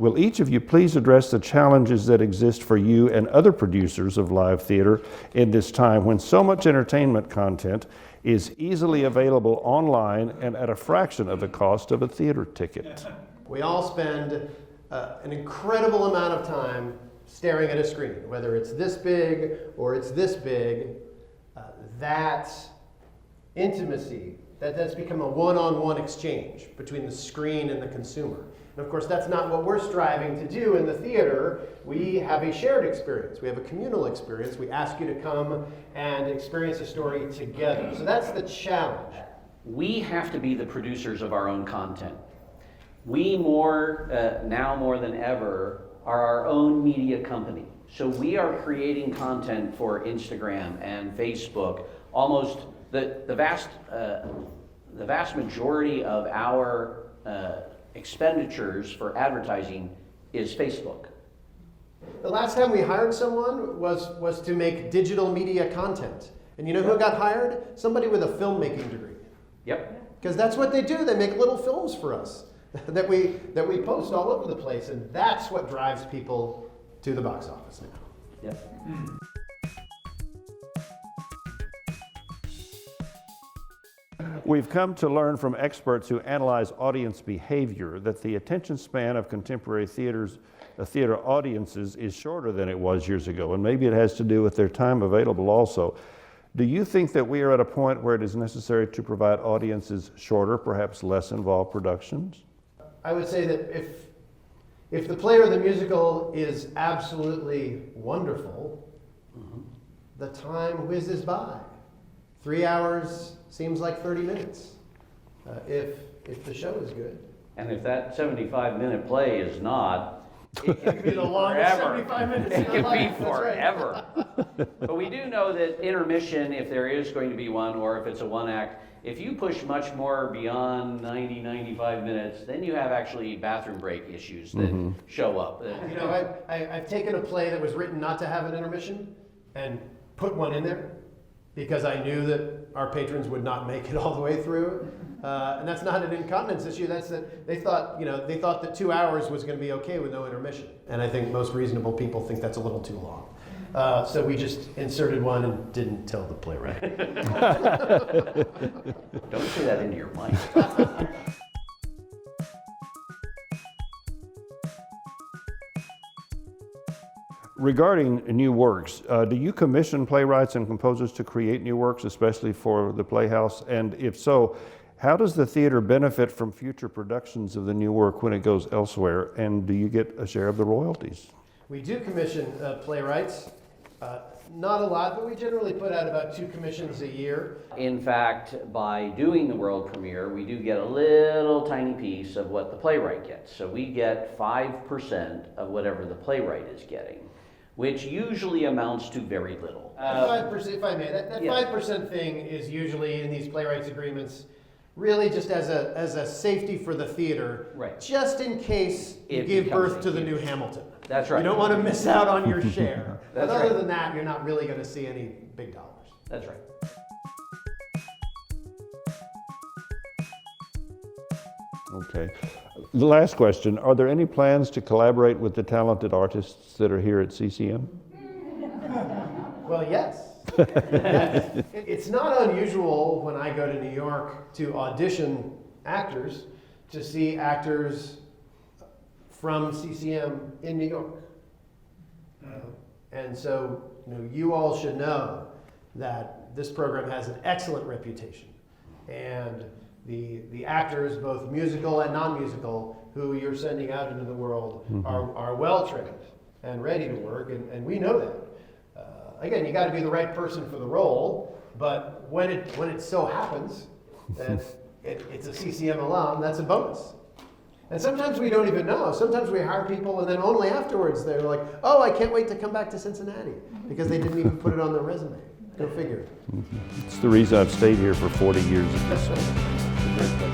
Will each of you please address the challenges that exist for you and other producers of live theater in this time when so much entertainment content is easily available online and at a fraction of the cost of a theater ticket? We all spend an incredible amount of time staring at a screen, whether it's this big or it's this big. That intimacy, that's become a one-on-one exchange between the screen and the consumer. And of course, that's not what we're striving to do in the theater. We have a shared experience. We have a communal experience. We ask you to come and experience a story together. So that's the challenge. We have to be the producers of our own content. We now more than ever, are our own media company. So we are creating content for Instagram and Facebook. Almost the vast majority of our expenditures for advertising is Facebook. The last time we hired someone was to make digital media content. And you know who got hired? Somebody with a filmmaking degree. Yep. Because that's what they do. They make little films for us that we post all over the place. And that's what drives people to the box office now. Yep. We've come to learn from experts who analyze audience behavior that the attention span of contemporary theater audiences is shorter than it was years ago, and maybe it has to do with their time available also. Do you think that we are at a point where it is necessary to provide audiences shorter, perhaps less involved productions? I would say that if the play or the musical is absolutely wonderful, the time whizzes by. 3 hours seems like 30 minutes if the show is good. And if that 75-minute play is not, it can be the longest forever. 75 minutes It in can your life. be That's right. forever. But we do know that intermission, if there is going to be one, or if it's a one act, if you push much more beyond 90, 95 minutes, then you have actually bathroom break issues that show up. You know, I've taken a play that was written not to have an intermission and put one in there because I knew that our patrons would not make it all the way through. And that's not an incontinence issue. That's that they thought that 2 hours was going to be okay with no intermission. And I think most reasonable people think that's a little too long. So we just inserted one and didn't tell the playwright. Don't say that into your mind. Regarding new works, do you commission playwrights and composers to create new works, especially for the Playhouse? And if so, how does the theater benefit from future productions of the new work when it goes elsewhere? And do you get a share of the royalties? We do commission playwrights. Not a lot, but we generally put out about 2 commissions a year. In fact, by doing the world premiere, we do get a little tiny piece of what the playwright gets. So we get 5% of whatever the playwright is getting, which usually amounts to very little. 5%, if I may, that yeah. 5% thing is usually in these playwrights agreements really just as a safety for the theater, right. Just in case you It give becomes birth to the huge. new Hamilton. That's right. You don't want to miss out on your share. But That's other right. than that, you're not really going to see any big dollars. That's right. Okay. The last question, are there any plans to collaborate with the talented artists that are here at CCM? Well, yes. It's not unusual when I go to New York to audition actors to see actors from CCM in New York. And so, you all should know that this program has an excellent reputation. And the actors, both musical and non-musical, who you're sending out into the world are well-trained and ready to work, and we know that. Again, you got to be the right person for the role, but when it so happens that it's a CCM alum, that's a bonus. And sometimes we don't even know. Sometimes we hire people and then only afterwards they're like, oh, I can't wait to come back to Cincinnati, because they didn't even put it on their resume. Go figure. It's the reason I've stayed here for 40 years at this point.